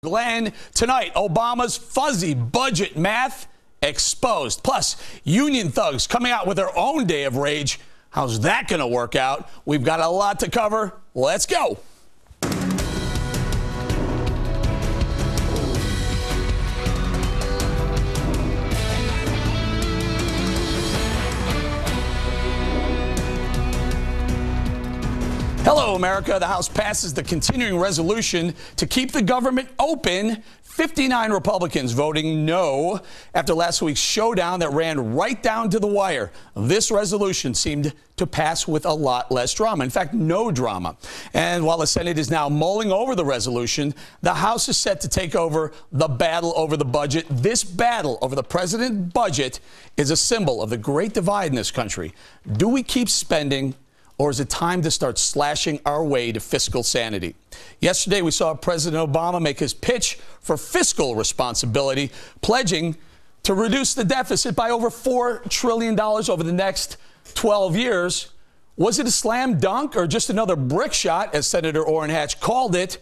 Glenn, tonight, Obama's fuzzy budget math exposed. Plus, union thugs coming out with their own day of rage. How's that going to work out? We've got a lot to cover. Let's go. Hello, America. The House passes the continuing resolution to keep the government open. 59 Republicans voting no after last week's showdown that ran right down to the wire. This resolution seemed to pass with a lot less drama. In fact, no drama. And while the Senate is now mulling over the resolution, the House is set to take over the battle over the budget. This battle over the president's budget is a symbol of the great divide in this country. Do we keep spending, or is it time to start slashing our way to fiscal sanity? Yesterday, we saw President Obama make his pitch for fiscal responsibility, pledging to reduce the deficit by over $4 trillion over the next 12 years. Was it a slam dunk or just another brick shot, as Senator Orrin Hatch called it?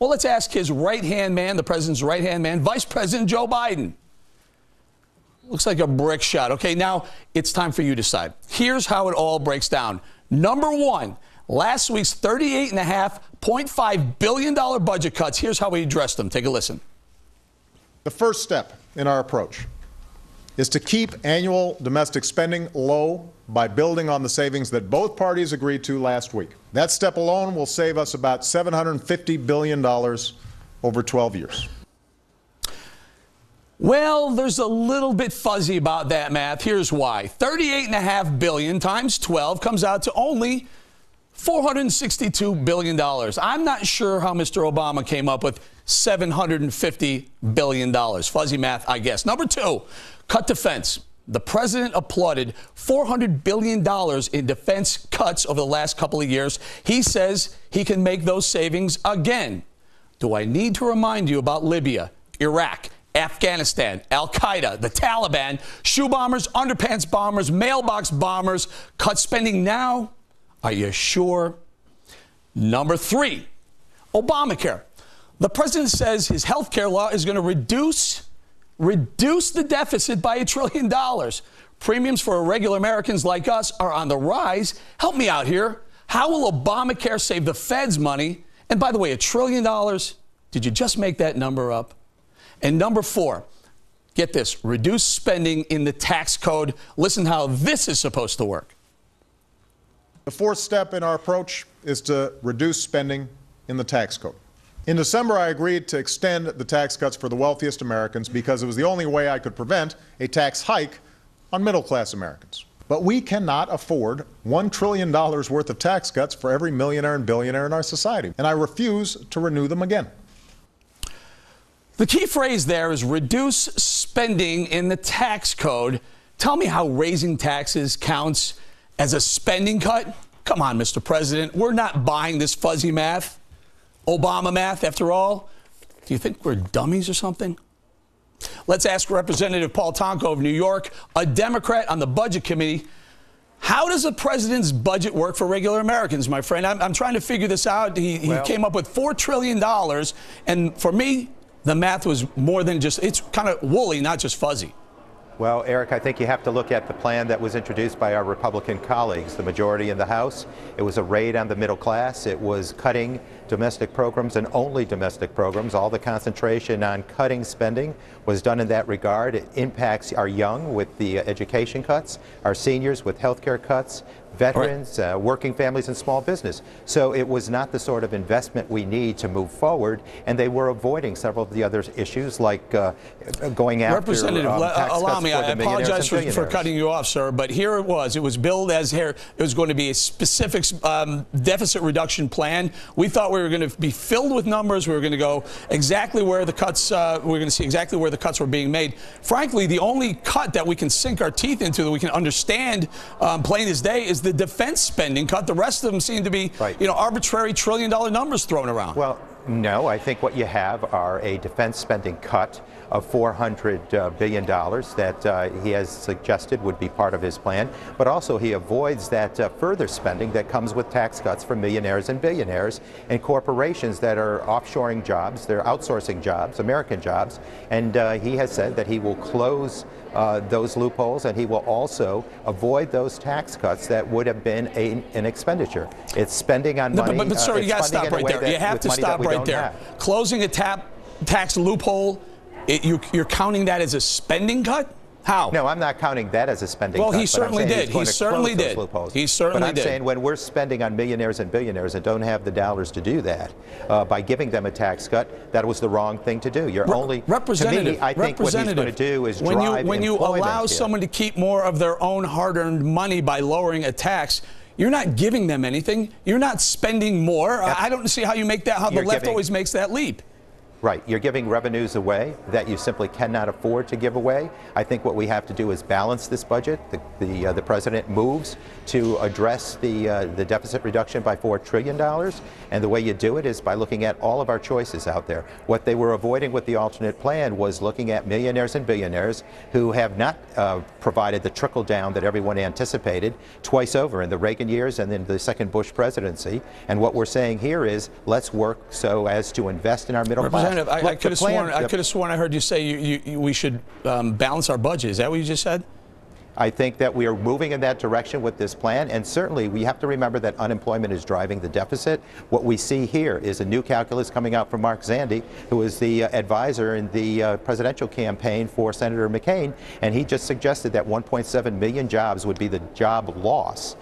Well, let's ask his right-hand man, the president's right-hand man, Vice President Joe Biden. Looks like a brick shot. Okay, now it's time for you to decide. Here's how it all breaks down. Number one, last week's $38.5 billion budget cuts. Here's how we addressed them. Take a listen. The first step in our approach is to keep annual domestic spending low by building on the savings that both parties agreed to last week. That step alone will save us about $750 billion over 12 years. Well, there's a little bit fuzzy about that math. Here's why. $38.5 billion times 12 comes out to only $462 billion. I'm not sure how Mr. Obama came up with $750 billion. Fuzzy math, I guess. Number two, cut defense. The president applauded $400 billion in defense cuts over the last couple of years. He says he can make those savings again. Do I need to remind you about Libya, Iraq, Afghanistan, Al-Qaeda, the Taliban, shoe bombers, underpants bombers, mailbox bombers? Cut spending now? Are you sure? Number three, Obamacare. The president says his health care law is going to reduce the deficit by $1 trillion. Premiums for regular Americans like us are on the rise. Help me out here. How will Obamacare save the Fed's money? And by the way, $1 trillion, did you just make that number up? And number four, get this, reduce spending in the tax code. Listen how this is supposed to work. The fourth step in our approach is to reduce spending in the tax code. In December, I agreed to extend the tax cuts for the wealthiest Americans because it was the only way I could prevent a tax hike on middle-class Americans. But we cannot afford $1 trillion worth of tax cuts for every millionaire and billionaire in our society, and I refuse to renew them again. The key phrase there is reduce spending in the tax code. Tell me how raising taxes counts as a spending cut? Come on, Mr. President. We're not buying this fuzzy math, Obama math, after all. Do you think we're dummies or something? Let's ask Representative Paul Tonko of New York, a Democrat on the Budget Committee. How does the president's budget work for regular Americans, my friend? I'm trying to figure this out. He came up with $4 trillion, and for me, the math was more than just, it's kind of woolly, not just fuzzy. Well, Eric, I think you have to look at the plan that was introduced by our Republican colleagues, the majority in the House. It was a raid on the middle class. It was cutting domestic programs and only domestic programs. All the concentration on cutting spending was done in that regard. It impacts our young with the education cuts, our seniors with health care cuts, veterans, working families, and small business. So it was not the sort of investment we need to move forward, and they were avoiding several of the other issues like going after Representative, allow me, I apologize for cutting you off, sir, but here it was billed as here it was going to be a specific deficit reduction plan. We thought we were going to be filled with numbers. We were going to go exactly where the cuts, we were going to see exactly where the cuts were being made. Frankly, the only cut that we can sink our teeth into, that we can understand plain as day, is the defense spending cut. The rest of them seem to be, arbitrary $1 trillion numbers thrown around. Well, No, I think what you have are a defense spending cut of $400 billion that he has suggested would be part of his plan, but also he avoids that further spending that comes with tax cuts for millionaires and billionaires and corporations that are offshoring jobs, they're outsourcing jobs, American jobs, and he has said that he will close those loopholes, and he will also avoid those tax cuts that would have been an expenditure. It's spending on money. But sir, you got to stop right there. You have to stop right there. Closing a tax loophole, you're counting that as a spending cut? How? No, I'm not counting that as a spending cut. Well, he certainly did. He certainly did. He certainly did. But I'm saying when we're spending on millionaires and billionaires and don't have the dollars to do that, by giving them a tax cut, that was the wrong thing to do. You're only, Representative, to me, I think what he's going to do is drive employment. When you allow someone to keep more of their own hard-earned money by lowering a tax, you're not giving them anything. You're not spending more. I don't see how you make that, how the left always makes that leap. Right. You're giving revenues away that you simply cannot afford to give away. I think what we have to do is balance this budget. The president moves to address the deficit reduction by $4 trillion. And the way you do it is by looking at all of our choices out there. What they were avoiding with the alternate plan was looking at millionaires and billionaires who have not provided the trickle down that everyone anticipated twice over in the Reagan years and in the second Bush presidency. And what we're saying here is let's work so as to invest in our middle class. I could have sworn I heard you say we should balance our budget. Is that what you just said? I think that we are moving in that direction with this plan, and certainly we have to remember that unemployment is driving the deficit. What we see here is a new calculus coming out from Mark Zandi, who is the advisor in the presidential campaign for Senator McCain, and he just suggested that 1.7 million jobs would be the job loss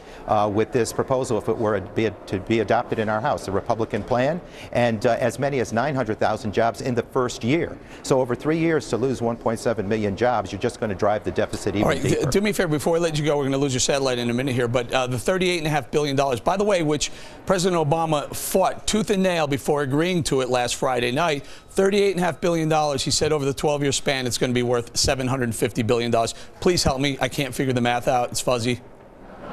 with this proposal if it were to be adopted in our House, the Republican plan, and as many as 900,000 jobs in the first year. So over 3 years to lose 1.7 million jobs, you're just going to drive the deficit even deeper. Do me a favor, before we let you go, we're going to lose your satellite in a minute here, but the $38.5 billion, by the way, which President Obama fought tooth and nail before agreeing to it last Friday night, $38.5 billion, he said over the 12-year span it's going to be worth $750 billion. Please help me. I can't figure the math out. It's fuzzy.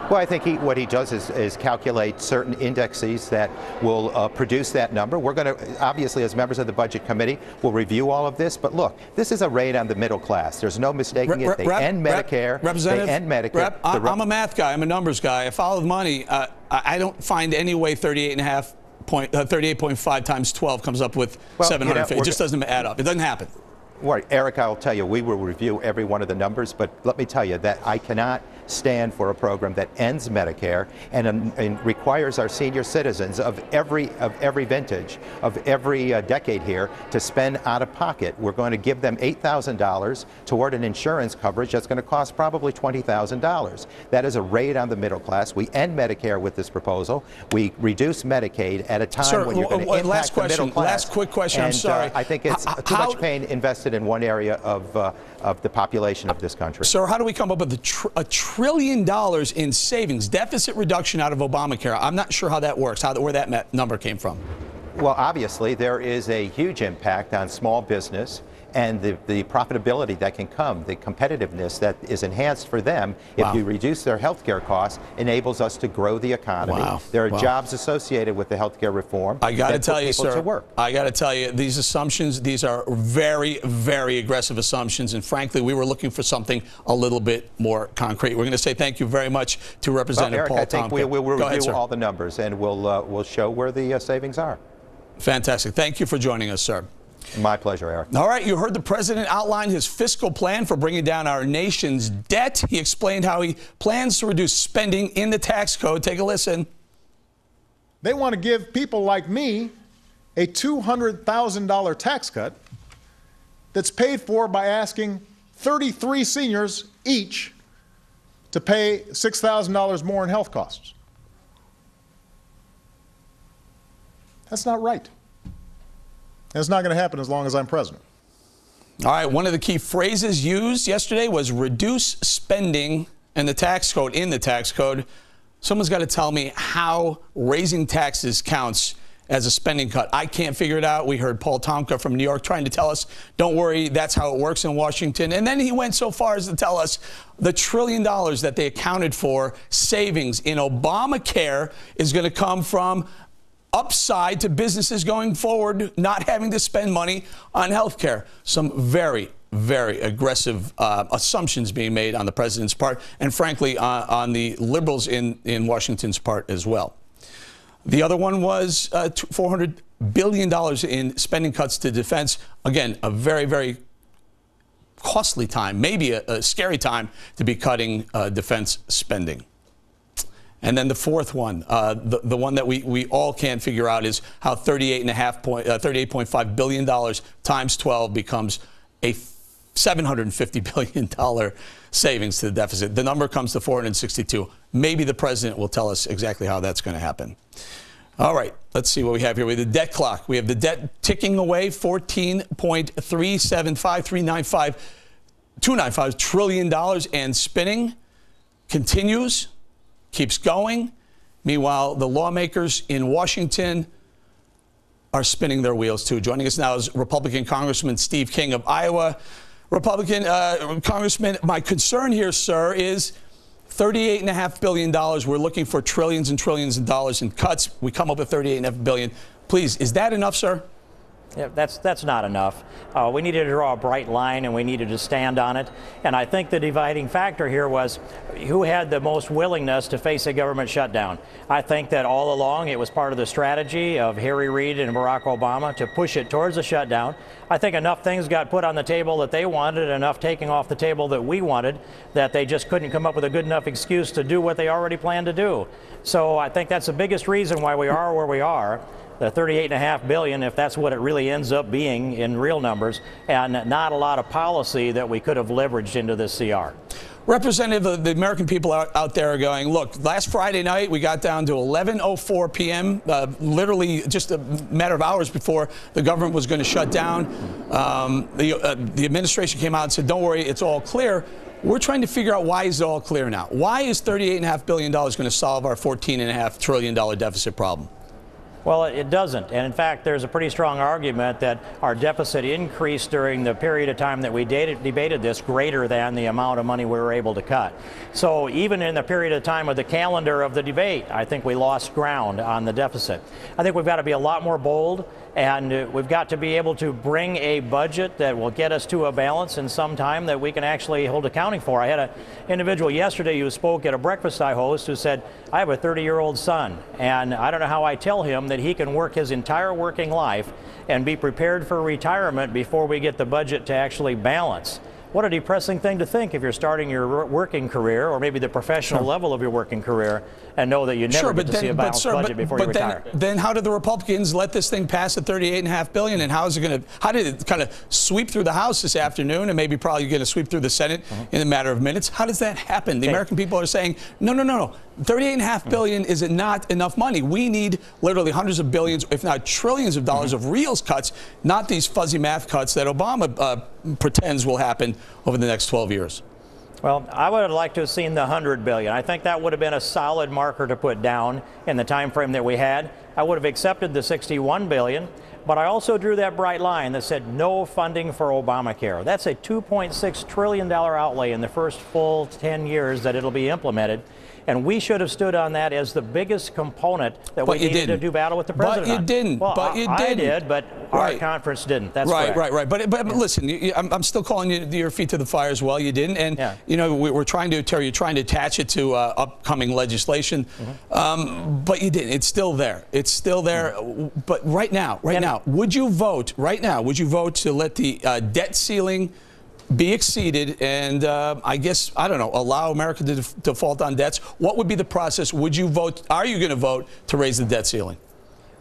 Well, I think what he does is calculate certain indexes that will produce that number. We're going to, obviously, as members of the Budget Committee, will review all of this. But look, this is a raid on the middle class. There's no mistaking it. They end Medicare. Representative, they end Medicare. I'm a math guy. I'm a numbers guy. I follow the money. I don't find any way 38.5 times 12 comes up with 750. It just doesn't add up. It doesn't happen. Right, Eric, I'll tell you, we will review every one of the numbers, but let me tell you that I cannot stand for a program that ends Medicare and requires our senior citizens of every vintage, of every decade here, to spend out of pocket. We're going to give them $8,000 toward an insurance coverage that's going to cost probably $20,000. That is a raid on the middle class. We end Medicare with this proposal. We reduce Medicaid at a time when you're going to impact the middle class. Last quick question. And, I'm sorry. I think it's too much pain invested in one area of the population of this country. Sir, how do we come up with $1 trillion in savings, deficit reduction out of Obamacare? I'm not sure how that works, where that number came from. Well, obviously, there is a huge impact on small business and the profitability that can come, the competitiveness that is enhanced for them if you reduce their health care costs, enables us to grow the economy. There are jobs associated with the health care reform. I got to tell you, sir, work. I got to tell you, these assumptions, these are very, very aggressive assumptions, and frankly, we were looking for something a little bit more concrete. We're going to say thank you very much to Representative Paul Tomka. I think we'll review all the numbers, and we'll show where the savings are. Fantastic. Thank you for joining us, sir. My pleasure, Eric. All right, you heard the president outline his fiscal plan for bringing down our nation's debt. He explained how he plans to reduce spending in the tax code. Take a listen. They want to give people like me a $200,000 tax cut that's paid for by asking 33 seniors each to pay $6,000 more in health costs. That's not right. And it's not going to happen as long as I'm president. All right, one of the key phrases used yesterday was reduce spending in the tax code. Someone's got to tell me how raising taxes counts as a spending cut. I can't figure it out. We heard Paul Tomka from New York trying to tell us, don't worry, that's how it works in Washington. And then he went so far as to tell us the $1 trillion that they accounted for savings in Obamacare is going to come from upside to businesses going forward, not having to spend money on health care. Some very, very aggressive assumptions being made on the president's part, and frankly, on the liberals in Washington's part as well. The other one was $400 billion in spending cuts to defense. Again, a very, very costly time, maybe a scary time to be cutting defense spending. And then the fourth one, the one that we all can't figure out, is how $38.5 billion times 12 becomes a $750 billion savings to the deficit. The number comes to 462. Maybe the president will tell us exactly how that's going to happen. All right, let's see what we have here. We have the debt clock. We have the debt ticking away, $295 trillion, and spinning continues, keeps going. Meanwhile, the lawmakers in Washington are spinning their wheels too. Joining us now is Republican Congressman Steve King of Iowa. Republican Congressman, my concern here, sir, is $38.5 billion. We're looking for trillions and trillions of dollars in cuts. We come up with $38.5 billion. Please, is that enough, sir? Yeah, that's not enough. We needed to draw a bright line, and we needed to stand on it. And I think the dividing factor here was who had the most willingness to face a government shutdown. I think that all along it was part of the strategy of Harry Reid and Barack Obama to push it towards a shutdown. I think enough things got put on the table that they wanted, enough taking off the table that we wanted, that they just couldn't come up with a good enough excuse to do what they already planned to do. So I think that's the biggest reason why we are where we are. The $38.5 billion, if that's what it really ends up being in real numbers, and not a lot of policy that we could have leveraged into this CR. Representative, the American people out there are going, look, last Friday night we got down to 11:04 p.m., literally just a matter of hours before the government was going to shut down. The administration came out and said, don't worry, it's all clear. We're trying to figure out, why is it all clear now? Why is $38.5 billion going to solve our $14.5 trillion deficit problem? Well, it doesn't. And in fact, there's a pretty strong argument that our deficit increased during the period of time that we debated this greater than the amount of money we were able to cut. So even in the period of time of the calendar of the debate, I think we lost ground on the deficit. I think we've got to be a lot more bold, and we've got to be able to bring a budget that will get us to a balance in some time that we can actually hold accounting for. I had an individual yesterday who spoke at a breakfast I host who said, I have a 30-year-old son, and I don't know how I tell him that he can work his entire working life and be prepared for retirement before we get the budget to actually balance. What a depressing thing to think if you're starting your working career, or maybe the professional level of your working career, and know that you never get to see a balanced budget before you retire. Then how did the Republicans let this thing pass at $38.5 billion, and how did it kind of sweep through the House this afternoon, and maybe probably going to sweep through the Senate in a matter of minutes? How does that happen? The American people are saying, no. $38.5 billion is not enough money. We need literally hundreds of billions, if not trillions of dollars of real cuts, not these fuzzy math cuts that Obama pretends will happen over the next 12 years. Well, I would have liked to have seen the $100 billion. I think that would have been a solid marker to put down in the time frame that we had. I would have accepted the $61 billion, but I also drew that bright line that said no funding for Obamacare. That's a $2.6 trillion outlay in the first full 10 years that it'll be implemented. And we should have stood on that as the biggest component that we needed to do battle with the president. But you didn't. Well, I did, but our Right. conference didn't. That's right, correct. right. But listen, I'm still calling your feet to the fire as well. You didn't, and you know we're trying to, Terry, you're trying to attach it to upcoming legislation, but you didn't. It's still there. It's still there. But right now, would you vote? Right now, would you vote to let the debt ceiling be exceeded and I guess, I don't know, allow America to default on debts? What would be the process? Would you vote? Are you going to vote to raise the debt ceiling?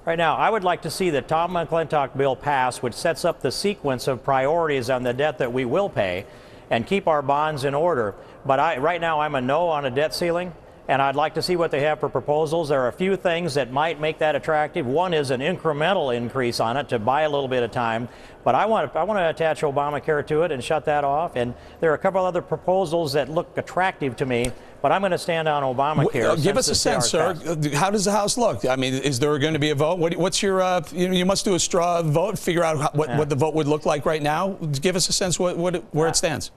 Right now, I would like to see the Tom McClintock bill pass, which sets up the sequence of priorities on the debt that we will pay and keep our bonds in order. But right now, I'm a no on a debt ceiling, and I'd like to see what they have for proposals. There are a few things that might make that attractive. One is an incremental increase on it to buy a little bit of time. But I want to attach Obamacare to it and shut that off. And there are a couple other proposals that look attractive to me, but I'm going to stand on Obamacare. Give us a sense, sir. How does the House look? I mean, is there going to be a vote? What's your, you must do a straw vote, figure out what the vote would look like right now. Give us a sense where it stands.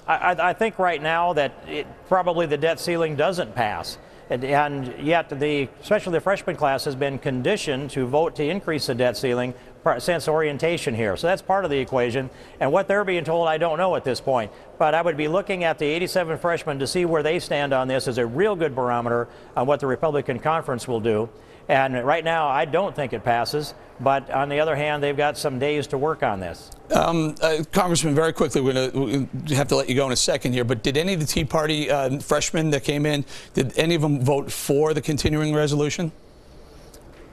I think right now that probably the debt ceiling doesn't pass. And yet, especially the freshman class has been conditioned to vote to increase the debt ceiling since orientation here. So that's part of the equation. And what they're being told, I don't know at this point. But I would be looking at the 87 freshmen to see where they stand on this as a real good barometer on what the Republican conference will do. And right now, I don't think it passes. But on the other hand, they've got some days to work on this. Congressman, very quickly, we're going to have to let you go in a second here. But did any of the Tea Party freshmen that came in, did any of them vote for the continuing resolution?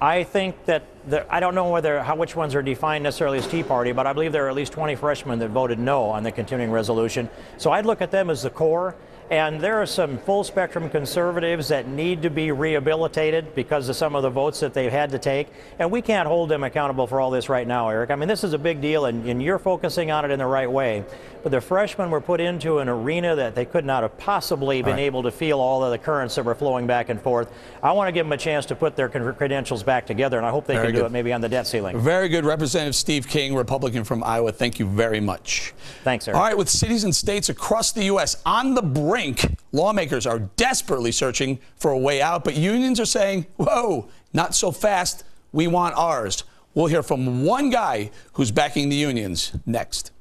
I think that I don't know which ones are defined necessarily as Tea Party, but I believe there are at least 20 freshmen that voted no on the continuing resolution. So I'd look at them as the core. And there are some full spectrum conservatives that need to be rehabilitated because of some of the votes that they've had to take. And we can't hold them accountable for all this right now, Eric. I mean, this is a big deal, and you're focusing on it in the right way. But the freshmen were put into an arena that they could not have possibly been able to feel all of the currents that were flowing back and forth. I want to give them a chance to put their credentials back together, and I hope they can do it maybe on the debt ceiling. Very good. Representative Steve King, Republican from Iowa, thank you very much. Thanks, Eric. All right, with cities and states across the U.S. on the brink, lawmakers are desperately searching for a way out, but unions are saying, whoa, not so fast. We want ours. We'll hear from one guy who's backing the unions next.